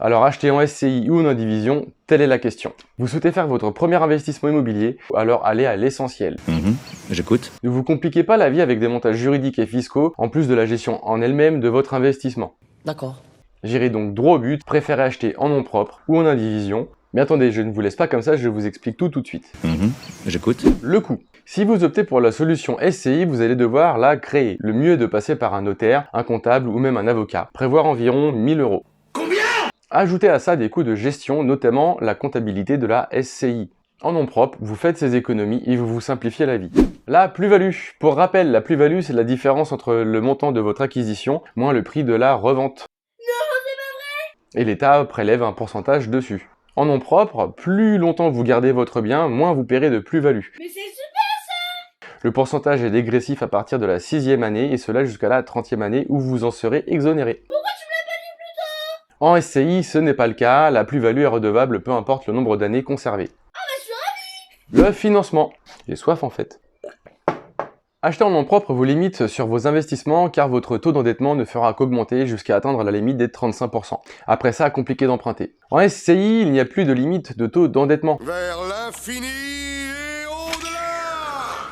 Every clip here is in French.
Alors acheter en SCI ou en indivision, telle est la question. Vous souhaitez faire votre premier investissement immobilier, alors allez à l'essentiel. J'écoute. Ne vous compliquez pas la vie avec des montages juridiques et fiscaux, en plus de la gestion en elle-même de votre investissement. D'accord. J'irai donc droit au but, préférez acheter en nom propre ou en indivision. Mais attendez, je ne vous laisse pas comme ça, je vous explique tout de suite. J'écoute. Le coût. Si vous optez pour la solution SCI, vous allez devoir la créer. Le mieux est de passer par un notaire, un comptable ou même un avocat. Prévoir environ 1000 €. Combien? Ajoutez à ça des coûts de gestion, notamment la comptabilité de la SCI. En nom propre, vous faites ces économies et vous vous simplifiez la vie. La plus-value. Pour rappel, la plus-value, c'est la différence entre le montant de votre acquisition moins le prix de la revente. Non, c'est pas vrai! Et l'État prélève un pourcentage dessus. En nom propre, plus longtemps vous gardez votre bien, moins vous paierez de plus-value. Mais c'est super! Le pourcentage est dégressif à partir de la 6e année et cela jusqu'à la 30e année où vous en serez exonéré. Pourquoi tu me l'as pas dit plus tôt? En SCI, ce n'est pas le cas, la plus-value est redevable peu importe le nombre d'années conservées. Ah bah je suis ravi! Le financement. J'ai soif en fait. Acheter en nom propre vous limite sur vos investissements car votre taux d'endettement ne fera qu'augmenter jusqu'à atteindre la limite des 35%. Après ça, compliqué d'emprunter. En SCI, il n'y a plus de limite de taux d'endettement. Vers l'infini et au-delà.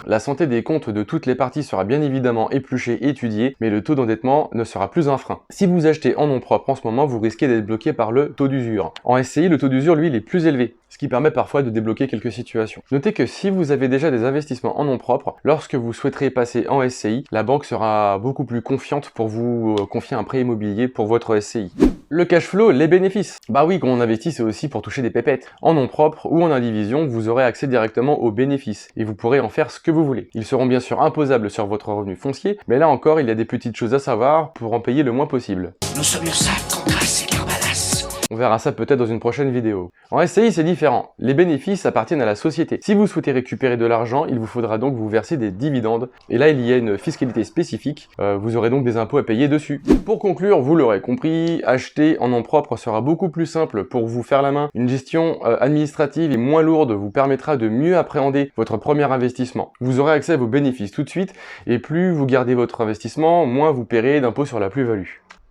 La santé des comptes de toutes les parties sera bien évidemment épluchée et étudiée, mais le taux d'endettement ne sera plus un frein. Si vous achetez en nom propre en ce moment, vous risquez d'être bloqué par le taux d'usure. En SCI, le taux d'usure, lui, il est plus élevé, ce qui permet parfois de débloquer quelques situations. Notez que si vous avez déjà des investissements en nom propre, lorsque vous souhaiterez passer en SCI, la banque sera beaucoup plus confiante pour vous confier un prêt immobilier pour votre SCI. Le cash flow, les bénéfices. Bah oui, quand on investit, c'est aussi pour toucher des pépettes. En nom propre ou en indivision, vous aurez accès directement aux bénéfices et vous pourrez en faire ce que vous voulez. Ils seront bien sûr imposables sur votre revenu foncier, mais là encore, il y a des petites choses à savoir pour en payer le moins possible. Nous sommes Ursac, Cancrasse et Carbalas. On verra ça peut-être dans une prochaine vidéo. En SCI, c'est différent. Les bénéfices appartiennent à la société. Si vous souhaitez récupérer de l'argent, il vous faudra donc vous verser des dividendes. Et là, il y a une fiscalité spécifique. Vous aurez donc des impôts à payer dessus. Pour conclure, vous l'aurez compris, acheter en nom propre sera beaucoup plus simple pour vous faire la main. Une gestion administrative et moins lourde vous permettra de mieux appréhender votre premier investissement. Vous aurez accès à vos bénéfices tout de suite. Et plus vous gardez votre investissement, moins vous paierez d'impôts sur la plus-value.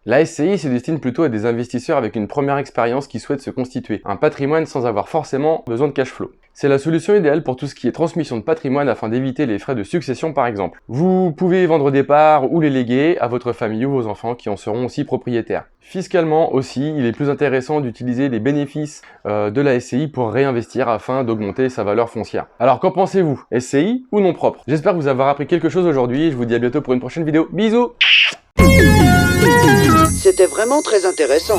La SCI se destine plutôt à des investisseurs avec une première expérience qui souhaitent se constituer un patrimoine sans avoir forcément besoin de cash flow. C'est la solution idéale pour tout ce qui est transmission de patrimoine afin d'éviter les frais de succession par exemple. Vous pouvez vendre des parts ou les léguer à votre famille ou vos enfants qui en seront aussi propriétaires. Fiscalement aussi, il est plus intéressant d'utiliser les bénéfices de la SCI pour réinvestir afin d'augmenter sa valeur foncière. Alors qu'en pensez-vous? SCI ou non propre? J'espère vous avoir appris quelque chose aujourd'hui et je vous dis à bientôt pour une prochaine vidéo. Bisous! C'était vraiment très intéressant.